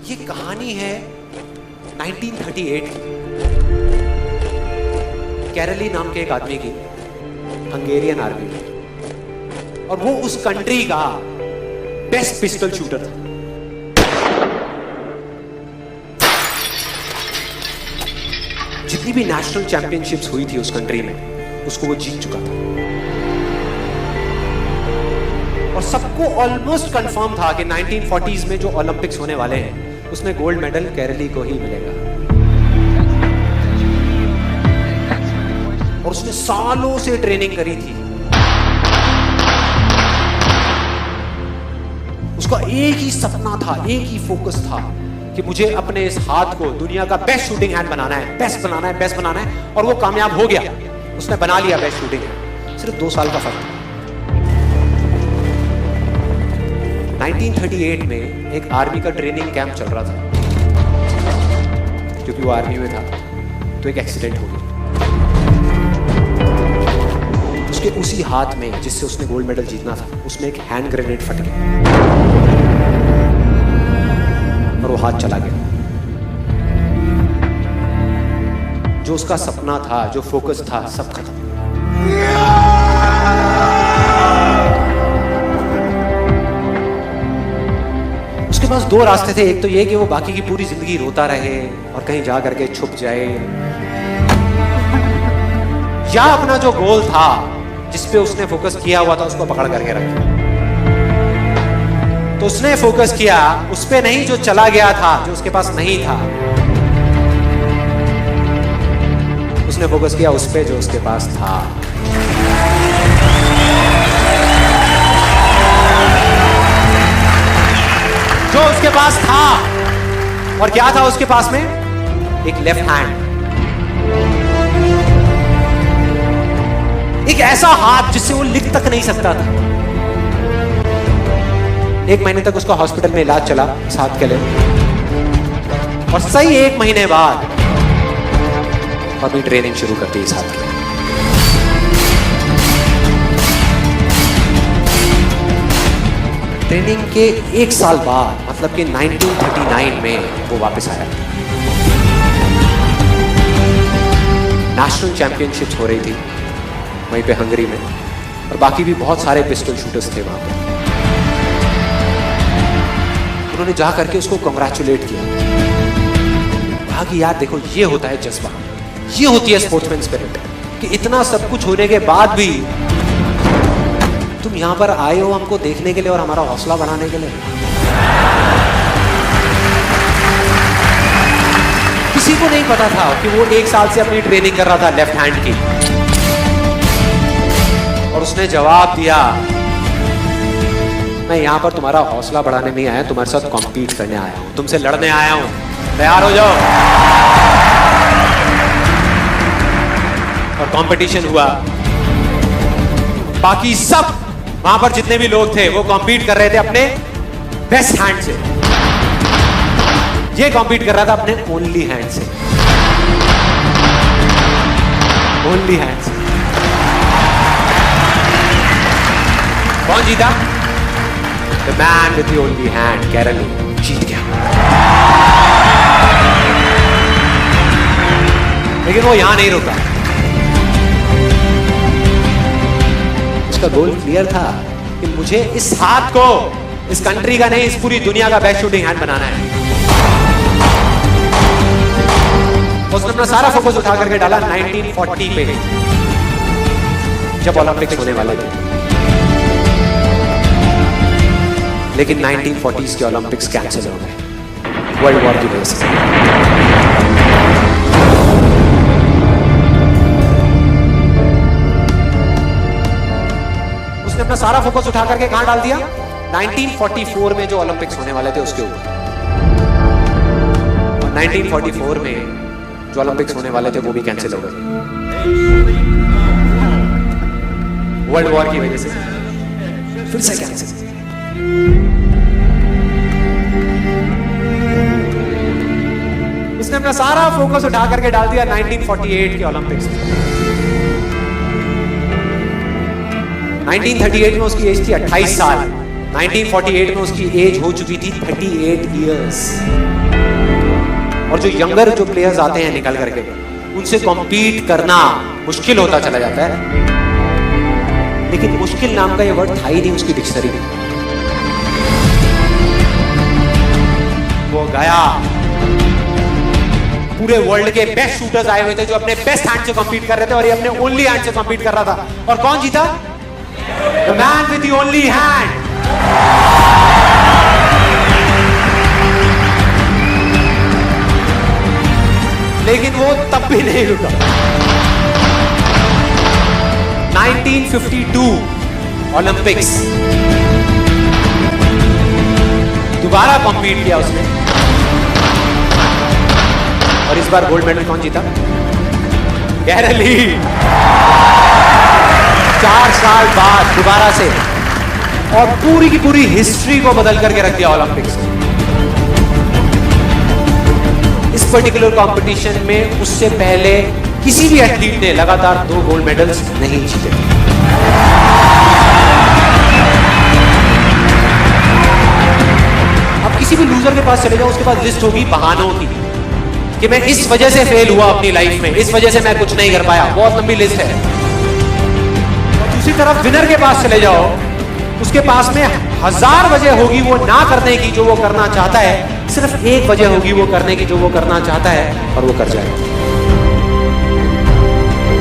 ये कहानी है 1938 की। कैरली नाम के एक आदमी की, हंगेरियन आर्मी में, और वो उस कंट्री का बेस्ट पिस्टल शूटर था। जितनी भी नेशनल चैंपियनशिप्स हुई थी उस कंट्री में, उसको वो जीत चुका था। और सबको ऑलमोस्ट कंफर्म था कि 1940s में जो ओलंपिक्स होने वाले हैं उसमें गोल्ड मेडल केरली को ही मिलेगा। और उसने सालों से ट्रेनिंग करी थी। उसका एक ही सपना था, एक ही फोकस था कि मुझे अपने इस हाथ को दुनिया का बेस्ट शूटिंग हैंड बनाना है, बेस्ट बनाना है, बेस्ट बनाना है। और वो कामयाब हो गया, उसने बना लिया बेस्ट शूटिंग हैंड। सिर्फ 2 साल का फर्क था। 1938 में एक आर्मी का ट्रेनिंग कैंप चल रहा था। क्योंकि वो आर्मी में था तो एक एक्सीडेंट हो गया। उसके उसी हाथ में जिससे उसने गोल्ड मेडल जीतना था, उसमें एक हैंड ग्रेनेड फट गया और वो हाथ चला गया। जो उसका सपना था, जो फोकस था, सब खत्म। उसके पास 2 रास्ते थे। एक तो ये कि वो बाकी की पूरी जिंदगी रोता रहे और कहीं जा करके छुप जाए, या अपना जो गोल था जिस पे उसने फोकस किया हुआ था उसको पकड़ करके रखे। तो उसने फोकस किया उस पे नहीं जो चला गया था, जो उसके पास नहीं था। उसने फोकस किया उस पे जो उसके पास था। जो उसके पास था, और क्या था उसके पास में? एक लेफ्ट हैंड, एक ऐसा हाथ जिससे वो लिख तक नहीं सकता था। 1 महीने तक उसका हॉस्पिटल में इलाज चला इस हाथ के लिए, और सही 1 महीने बाद अपनी ट्रेनिंग शुरू करती इस हाथ के लिए। ट्रेनिंग के 1 साल बाद, मतलब कि 1939 में वो वापस आया। नेशनल चैंपियनशिप्स हो रही थी वहीं पे हंगरी में, और बाकी भी बहुत सारे पिस्टल शूटर्स थे वहां पे। उन्होंने जा करके उसको कंग्रेचुलेट किया। कहा कि यार देखो, ये होता है जज्बा, ये होती है स्पोर्ट्समैन स्पिरिट, कि इतना सब कुछ होने के बाद भी तुम यहां पर आए हो हमको देखने के लिए और हमारा हौसला बढ़ाने के लिए। किसी को नहीं पता था कि वो 1 साल से अपनी ट्रेनिंग कर रहा था लेफ्ट हैंड की। और उसने जवाब दिया, मैं यहां पर तुम्हारा हौसला बढ़ाने नहीं आया, तुम्हारे साथ कॉम्पीट करने आया हूं, तुमसे लड़ने आया हूं, तैयार हो जाओ। और कंपटीशन हुआ। बाकी सब वहां पर जितने भी लोग थे वो कॉम्पीट कर रहे थे अपने बेस्ट हैंड से। ये कॉम्पीट कर रहा था अपने ओनली हैंड से, ओनली हैंड से। कौन जीता? The man with the only hand, केरली जीत गया। लेकिन वो यहां नहीं रुका। उसका गोल क्लियर था कि मुझे इस हाथ को इस कंट्री का नहीं, इस पूरी दुनिया का बेस्ट शूटिंग हैंड बनाना है। उसने अपना सारा फोकस उठा करके डाला 1940 पे, जब ओलंपिक्स होने वाले थे। लेकिन 1940s के ओलंपिक्स कैंसिल हो गए वर्ल्ड वॉर की वजह से। उसने अपना सारा फोकस उठा करके कहां डाल दिया? 1944 में जो ओलंपिक्स होने वाले थे उसके ऊपर। और 1944 में जो ओलंपिक्स होने वाले थे वो भी कैंसिल हो गए वर्ल्ड वॉर की वजह से। फिर से कैंसिल। उसने अपना सारा फोकस उठा करके डाल दिया 1948 के ओलंपिक्स में। 1938 में उसकी एज थी 28 साल। 1948 में उसकी एज हो चुकी थी 38 इयर्स। और जो यंगर जो प्लेयर्स आते हैं निकल करके, उनसे कॉम्पीट करना मुश्किल होता चला जाता है। लेकिन मुश्किल नाम का ये वर्ड था ही नहीं उसकी डिक्शनरी में। वो गया, पूरे वर्ल्ड के बेस्ट शूटर्स आए हुए थे जो अपने बेस्ट हैंड से कॉम्पीट कर रहे थे, और ये अपने ओनली हैंड से कॉम्पीट कर रहा था। और कौन जीता? The man with the only hand. लेकिन वो तब भी नहीं रुका। 1952 ओलंपिक्स, दोबारा कॉम्पीट किया उसने, और इस बार गोल्ड मेडल कौन जीता? गैरल ली। 4 साल बाद दोबारा से, और पूरी की पूरी हिस्ट्री को बदल करके रख दिया ओलंपिक्स ने। इस पर्टिकुलर कंपटीशन में उससे पहले किसी भी एथलीट ने लगातार 2 गोल्ड मेडल्स नहीं जीते। अब किसी भी लूजर के पास चले जाओ, उसके पास लिस्ट होगी बहानों की कि मैं इस वजह से फेल हुआ अपनी लाइफ में, इस वजह से मैं कुछ नहीं कर पाया। बहुत लंबी लिस्ट है। और दूसरी तरफ विनर के पास चले जाओ, उसके पास में 1000 वजह होगी वो ना करने की जो वो करना चाहता है, सिर्फ एक वजह होगी वो करने की जो वो करना चाहता है, और वो कर जाएगा।